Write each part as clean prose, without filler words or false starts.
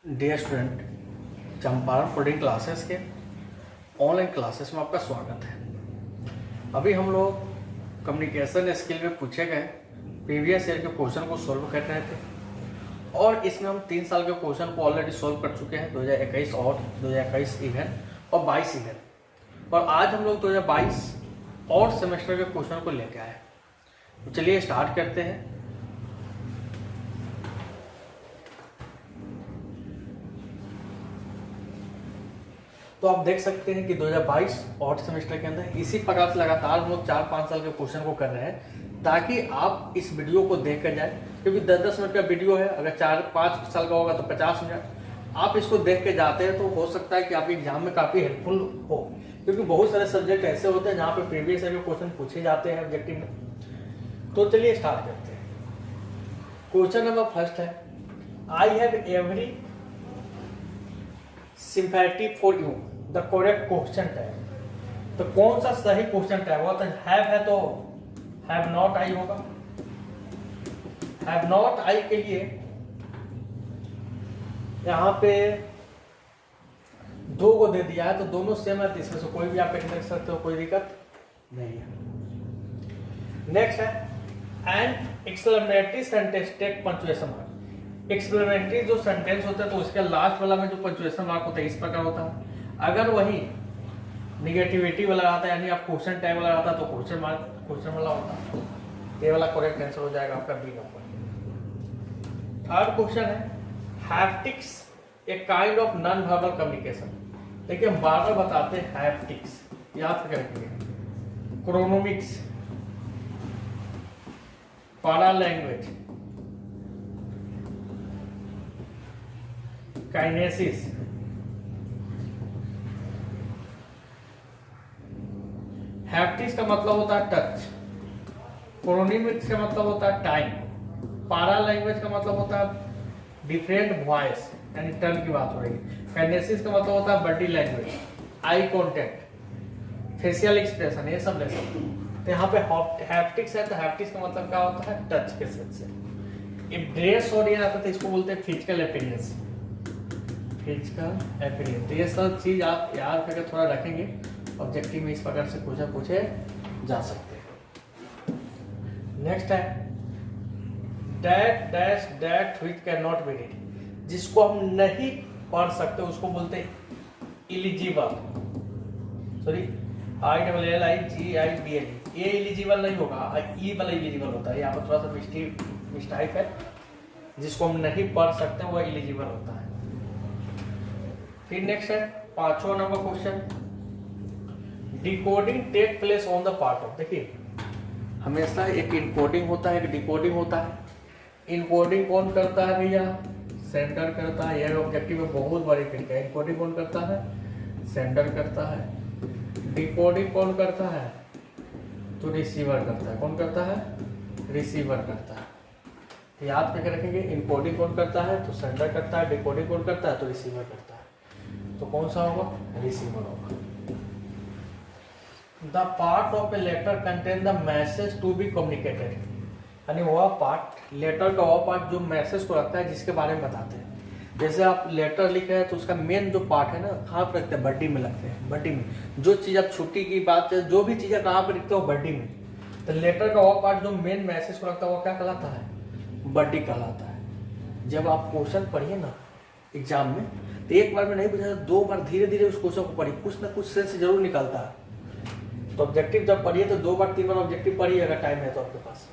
Dear student, Champaran coding classes के online classes में आपका स्वागत है। अभी हम लोग कम्युनिकेशन स्किल में पूछे गए प्रीवियस ईयर के क्वेश्चन को सॉल्व कर रहे थे और इसमें हम 3 साल के क्वेश्चन को ऑलरेडी सॉल्व कर चुके हैं, 2021 और 2021 इवन और 22 इवन। और आज हम लोग 2022 और सेमेस्टर के क्वेश्चन को लेकर आए। तो चलिए स्टार्ट करते हैं। तो आप देख सकते हैं कि 2022 और सेमेस्टर के अंदर इसी प्रकार से लगातार हम लोग 4-5 साल के क्वेश्चन को कर रहे हैं ताकि आप इस वीडियो को देख कर जाए, क्योंकि 10-10 मिनट का वीडियो है। अगर 4-5 साल का होगा तो 50 मिनट आप इसको देख के जाते हैं तो हो सकता है कि आपके एग्जाम में काफ़ी हेल्पफुल हो, क्योंकि बहुत सारे सब्जेक्ट ऐसे होते हैं जहाँ पे प्रीवियस ईयर के क्वेश्चन पूछे जाते हैं ऑब्जेक्टिव में। तो चलिए स्टार्ट करते हैं। क्वेश्चन नंबर फर्स्ट है, I have every sympathy for you, the correct question tag. तो कौन सा सही क्वेश्चन टैग हुआ? तो है तो हैव नॉट आई होगा। हैव नॉट आई के लिए यहां पे 2 को दे दिया है, तो दोनों सेम है, तो इसमें से कोई भी आप देख सकते हो, कोई दिक्कत नहीं है। नेक्स्ट है, and exclamatory sentence take punctuation mark. Explanatory जो सेंटेंस होता है तो उसके लास्ट वाला में जो पंक्चुएशन मार्क होता है इस प्रकार होता है। अगर वही निगेटिविटी वाला आता है, यानी आप क्वेश्चन टैग वाला आता है, तो क्वेश्चन मार्क क्वेश्चन वाला होता है। ये वाला करेक्ट आंसर हो जाएगा आपका बी नंबर। थर्ड क्वेश्चन है, haptics a kind of non verbal communication. देखिए हम बार बार बताते हैं हैप्टिक्स, याद रखिए। क्रोनोमिक्स, पारा लैंग्वेज, काइनेसिस, हैप्टिक्स का मतलब होता है टच, क्रोनोमिक्स का मतलब होता है टाइम, पारा लैंग्वेज का मतलब होता है डिफरेंट वॉइस यानी टर्न की बात हो रही है, काइनेसिस का मतलब होता है body language, eye contact, facial expression, ये सब ले सकते हैं। तो यहाँ पे हैप्टिक्स है, तो हैप्टिक्स का मतलब क्या होता है? टच के सेंस से। ड्रेस और ये आता है तो इसको बोलते हैं फिजिकल अपीयरेंस, फिजिकल अपीयरेंस। तो ये सब चीज आप याद करके थोड़ा रखेंगे, ऑब्जेक्टिव में इस प्रकार से क्वेश्चन पूछे जा सकते हैं। नेक्स्ट है, that dash that which can not be read. जिसको हम नहीं पढ़ सकते उसको बोलते हैं इलिजिबल। सॉरी, ILLIGIBL, ये इलिजिबल नहीं होगा, ई वाला इलिजिबल होता है। यहाँ पर थोड़ा सा मिस्टेक है। जिसको हम नहीं पढ़ सकते वो इलिजिबल होता है। फिर नेक्स्ट है 5वां number question, decoding take place on the part of. देखिए हमेशा एक इनकोडिंग होता है, एक डिकोडिंग होता है। इनकोडिंग कौन करता है भैया? सेंडर करता है। यह ऑब्जेक्टिव में बहुत बड़ी ट्रिक है। इनकोडिंग कौन करता है? सेंडर करता है। डिकोडिंग कौन करता है? तो रिसीवर करता है। कौन करता है? रिसीवर करता है। याद करके रखेंगे, इनकोडिंग कौन करता है? तो सेंडर करता है। डिकोडिंग कौन करता है? तो रिसीवर करता है। तो कौन सा होगा? रिसीवर होगा। The part of a letter contain the message to be communicated, यानी वह पार्ट, लेटर का वह पार्ट जो मैसेज को रखता है, जिसके बारे में बताते हैं। जैसे आप लेटर लिख रहे हैं तो उसका मेन जो पार्ट है ना, कहाँ पर रखते हैं? बड्डी में लगते हैं। बड्डी में जो चीज़ आप छुट्टी की बात है, जो भी चीज़ें कहाँ पर लिखते हो? बड्डी में। तो लेटर का वह पार्ट जो मेन मैसेज को रखता है वो क्या कहलाता है? बड्डी कहलाता है। जब आप क्वेश्चन पढ़िए ना एग्जाम में, तो एक बार में नहीं बुझा, 2 बार धीरे धीरे उस क्वेश्चन को पढ़िए, कुछ ना कुछ सेंस जरूर निकलता है। तो ऑब्जेक्टिव जब पढ़िए तो 2 बार 3 बार ऑब्जेक्टिव पढ़िए अगर टाइम है तो आपके पास।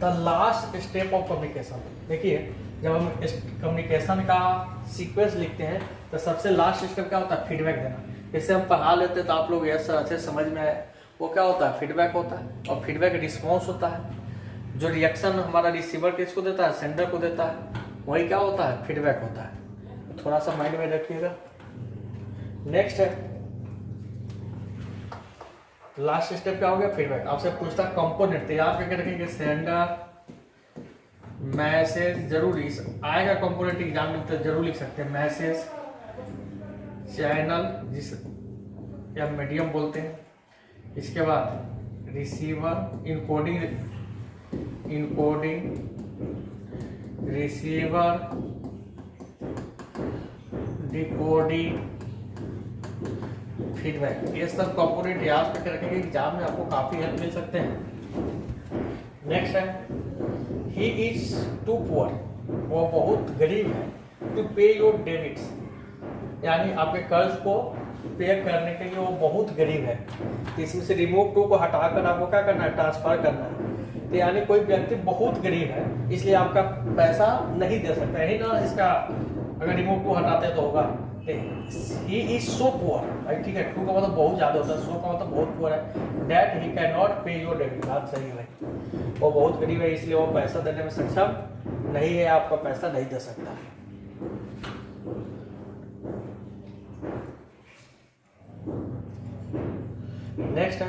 The last step of communication. देखिए जब हम कम्युनिकेशन का सीक्वेंस लिखते हैं तो सबसे लास्ट स्टेप क्या होता है? फीडबैक देना। जैसे हम पढ़ा लेते हैं तो आप लोग ऐसा अच्छे समझ में आए, वो क्या होता है? फीडबैक होता है। और फीडबैक रिस्पॉन्स होता है। जो रिएक्शन हमारा रिसीवर किसको देता है? सेंडर को देता है। वही क्या होता है? फीडबैक होता है। थोड़ा सा माइंड में रखिएगा। नेक्स्ट है, लास्ट स्टेप क्या हो गया? फीडबैक। आपसे पूछता है कंपोनेंट, तो याद करके रखेंगे सेंडर, मैसेज, जरूर आएगा कंपोनेंट एग्जाम में तो जरूर लिख सकते हैं। मैसेज, चैनल जिस या मीडियम बोलते हैं, इसके बाद receiver, encoding receiver, decoding, feedback, ये सब कंपोनेंट याद करके रखेंगे, एग्जाम में आपको काफी हेल्प मिल सकते हैं। नेक्स्ट है ही इज टू पुअर, वो बहुत गरीब है, टू पे योर डेबिट्स, यानी आपके कर्ज को पे करने के लिए वो बहुत गरीब है। तो इसमें से रिमूव टू को हटाकर आपको क्या करना है, ट्रांसफर करना है। तो यानी कोई व्यक्ति बहुत गरीब है इसलिए आपका पैसा नहीं दे सकता है ना, इसका अगर रिमूव टू हटाते हैं तो होगा ही इज सो पुअर, ठीक है, टू का मतलब बहुत ज्यादा होता है, सो का मतलब बहुत पुअर है, दैट ही कैन नॉट पे योर डेबिट, बात सही है, वो बहुत गरीब है इसलिए वो पैसा देने में सक्षम नहीं है, आपका पैसा नहीं दे सकता। नेक्स्ट है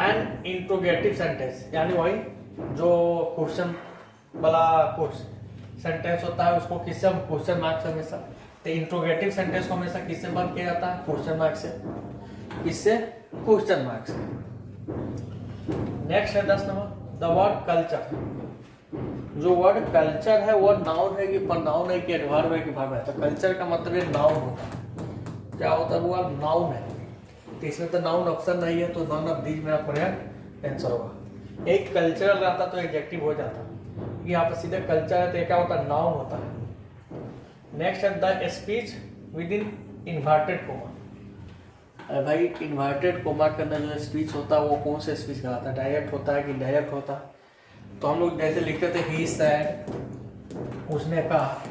एन इंट्रोगेटिव सेंटेंस, यानी वही जो क्वेश्चन वाला सेंटेंस होता है उसको किससे हम क्वेश्चन मार्क से हमेशा, तो इंट्रोगेटिव सेंटेंस को हमेशा किससे बंद किया जाता है, क्वेश्चन मार्क से, किससे, क्वेश्चन मार्क से। नेक्स्ट है 10 नंबर द वर्ड कल्चर, जो वर्ड कल्चर है वो नाउन है कि प्रोनाउन है कि एडवर्ब है कि वर्ब है, तो कल्चर का मतलब है नाउन होता है, क्या होता है वो नाउन है, तो इसमें तो नाउन ऑप्शन नहीं है, तो नॉन ऑफ दीज मेरा करेक्ट आंसर होगा। एक कल्चरल रहता तो एडजेक्टिव हो जाता, यहाँ पर सीधे कल्चर है तो क्या होता है, नाउन होता है। नेक्स्ट है the speech with in inverted coma, अरे भाई इन्वर्टेड कोमा के अंदर जो स्पीच होता है वो कौन सा स्पीच कहलाता है, डायरेक्ट होता है कि इनडायरेक्ट होता है, तो हम लोग जैसे लिखते थे ही सेड, उसने कहा,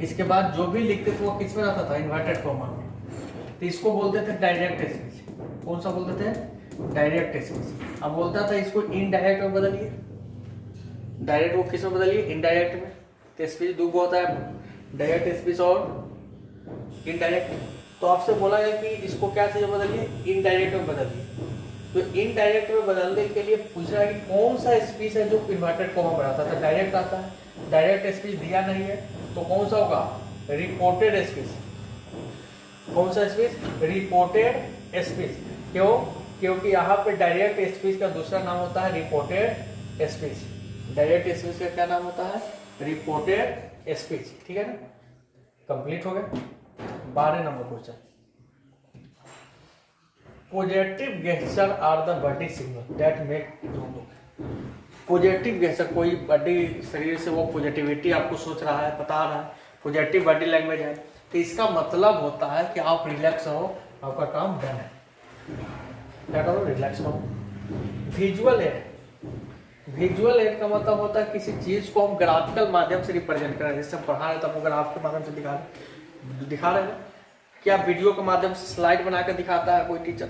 इसके बाद जो भी लिखते थे वो किस में रहता था, इन्वर्टेड कोमा में, तो इसको बोलते थे डायरेक्ट स्पीच, कौन सा बोलते थे, डायरेक्ट स्पीच। अब बोलता था इसको इनडायरेक्ट में बदलिए, डायरेक्ट वो किस में बदलिए, इनडायरेक्ट में, तो स्पीच दो होता है, डायरेक्ट स्पीच और इनडायरेक्ट, तो आपसे बोला गया कि इसको क्या चीज बदलिए, इनडायरेक्ट में बदलिए, तो इनडायरेक्ट में बदलने के लिए पूछ रहा है कि कौन सा स्पीच है जो इन्वर्टेड कोमा में आता है, डायरेक्ट आता है, डायरेक्ट स्पीच दिया नहीं है तो कौन सा होगा, रिपोर्टेड स्पीच, कौन सा स्पीच, रिपोर्टेड स्पीच, क्यों, क्योंकि यहाँ पे डायरेक्ट स्पीच का दूसरा नाम होता है रिपोर्टेड स्पीच, डायरेक्ट स्पीच का क्या नाम होता है, रिपोर्टेड स्पीच, ठीक है ना, कंप्लीट हो गया। 12 number question, positive gesture are the body signal that make you look, positive gesture, कोई बॉडी शरीर से वो पॉजिटिविटी आपको सोच रहा है, बता रहा है, पॉजिटिव बॉडी लैंग्वेज है, तो इसका मतलब होता है कि आप रिलैक्स हो, आपका काम डन है, क्या करो, रिलैक्स हो। विजुअल एड, विजुअल एड का मतलब होता है किसी चीज को हम ग्राफिकल माध्यम से रिप्रेजेंट कर रहे हैं, जैसे हम पढ़ा रहे तो हम ग्राफ के माध्यम से दिखा रहे हैं, क्या वीडियो के माध्यम से स्लाइड बनाकर दिखाता है कोई टीचर,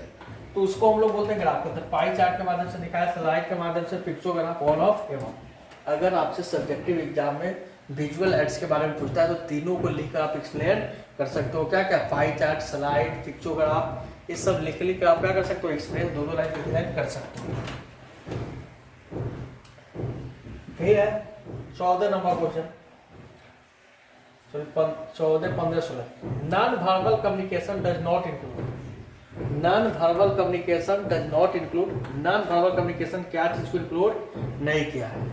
तो उसको हम लोग बोलते हैं ग्राफ, पाई चार्ट के माध्यम से दिखाया, स्लाइड के माध्यम से, पिक्चोग्राफ, ऑल ऑफ एवं। अगर आपसे सब्जेक्टिव एग्जाम में विजुअल एड्स के बारे में पूछता है तो तीनों को लिखकर आप एक्सप्लेन कर सकते हो, क्या क्या, पाई चार्ट, स्लाइड, पिक्चोग्राफ, ये सब लिख कर आप क्या कर सकते हो, एक्सप्लेन, दोनों लाइन एक्सप्लेन कर सकते हो। फिर है 14 number question, 14, 15, 16, non verbal communication does not include, non verbal communication does not include, non verbal communication क्या चीज को इंक्लूड नहीं किया है,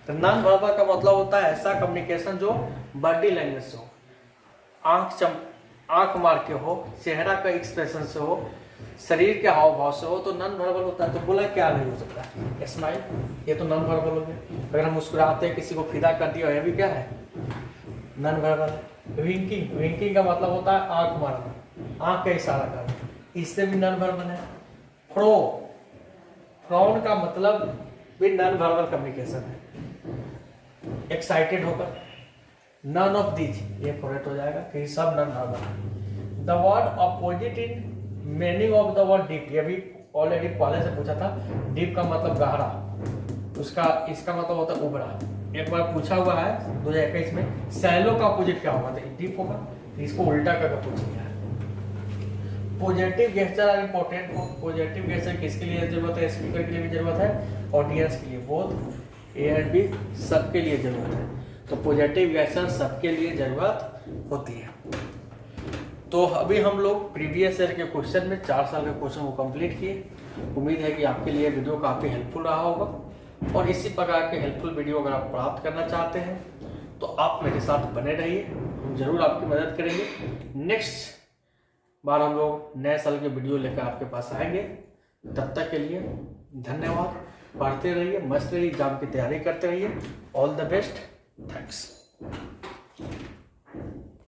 तो नॉन वर्बल का मतलब होता है ऐसा कम्युनिकेशन जो बॉडी लैंग्वेज से हो, आंख मार के हो, चेहरा का एक्सप्रेशन से हो, शरीर के हाव भाव से हो, तो नॉन वर्बल होता है। तो बोला क्या नहीं हो सकता, स्माइल, ये तो नॉन वर्बल हो गया, अगर हम मुस्कुराते हैं, किसी को फिदा कर दिया, ये भी क्या है, नॉन वर्बल। विंकिंग, विंकिंग का मतलब होता है आंख मारना, आंख का इशारा करना, इससे भी नॉन वर्बल है। फ्रो, फ्रॉन का मतलब भी नॉन वर्बल कम्युनिकेशन है, एक्साइटेड होकर, नन ऑफ दीज, ये करेक्ट हो जाएगा, फिर सब non verbal. The word opposite in meaning of the word deep, ये भी ऑलरेडी पहले से पूछा था, डीप का मतलब गहरा, उसका इसका मतलब होता है उबरा, एक बार पूछा हुआ है 2021 में, सैलो का अपोजिट क्या होगा, तो डीप होगा, इसको उल्टा करके पूछ लिया है। Positive gesture are important, positive gesture किसके लिए जरूरत है, स्पीकर के लिए भी जरूरत है, ऑडियंस के लिए, बोथ ए एंड बी सबके लिए जरूरत है, तो पॉजिटिव गेस्चर सबके लिए जरूरत होती है। तो अभी हम लोग प्रीवियस ईयर के क्वेश्चन में 4 साल के क्वेश्चन को कंप्लीट किए, उम्मीद है कि आपके लिए वीडियो काफ़ी हेल्पफुल रहा होगा। और इसी प्रकार के हेल्पफुल वीडियो अगर आप प्राप्त करना चाहते हैं तो आप मेरे साथ बने रहिए, हम जरूर आपकी मदद करेंगे। नेक्स्ट बार हम लोग नए साल के वीडियो लेकर आपके पास आएंगे। तब तक के लिए धन्यवाद। पढ़ते रहिए, मस्त रहिए, एग्जाम की तैयारी करते रहिए। All the best, thanks.